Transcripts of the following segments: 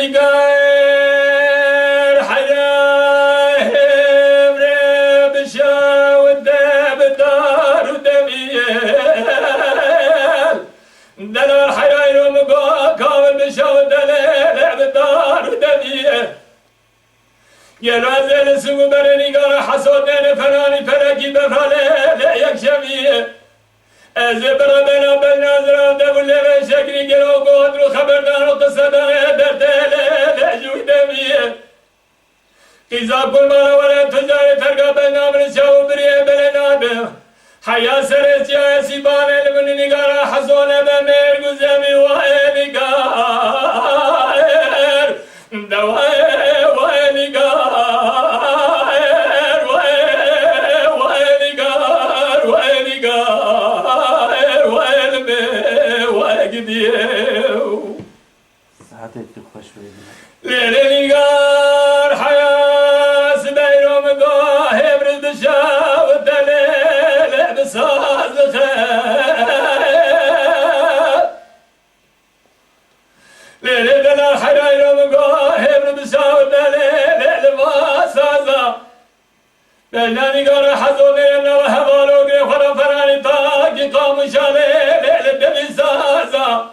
لقاير حياهم ربشا والدب دار ودميل دلال حياهم قاول بشا والدلال دار ودميل يلازل سوق برني قال حسودين فلاني فلكي بفرالي يكشمي أزبر بنا بالنظرة دبل بشكري قلو قدر خبردان وقصدان درتالي جوي دمي إذا كل مرة ولا تجاري ترقى بنا من شاو بريه بلناد حيا سرسيا سيبان المن نقارا حسون بمير قزمي وإلقار دوائر وإلقار ساعتك خوش بید لیلی گار حیاس بیرم گاه برد شاو دلیل بساز خیل لیلی دلال حیرم گاه برد شاو دلیل بسازا بلنانی گار حضو میرم و حوالو گی خورا فرانی تاکی قامشاله لیل دبی سازا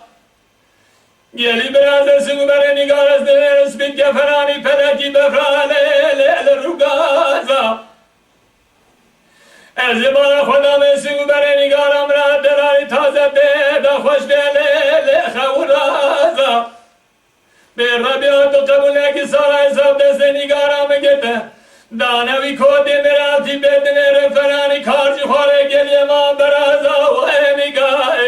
یلی برازه سگو بره نگار از دلش بید که فرانی پدکی بفرانه لیل روگازا از بار خودم سگو بره نگارم را دلاری تازه بیدا خوش لیل خورازا به ربیات و قبوله که سارا حساب دست نگارم گرده دانوی کودی مراتی بدنه رفرانی کارجی خوره گلی ما برازا و نگار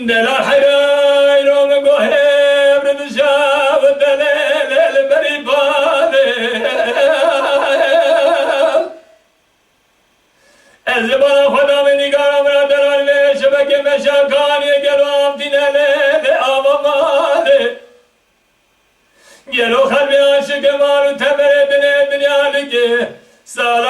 دلال حیرای رو مگوه برد شاو دلیل بری باده از بار خدا من نگارم را دلال به شبکه مشاکانی گلوام دینه لیل آواماده گلو خلبی عاشق مالو تبره دنیا لگه سال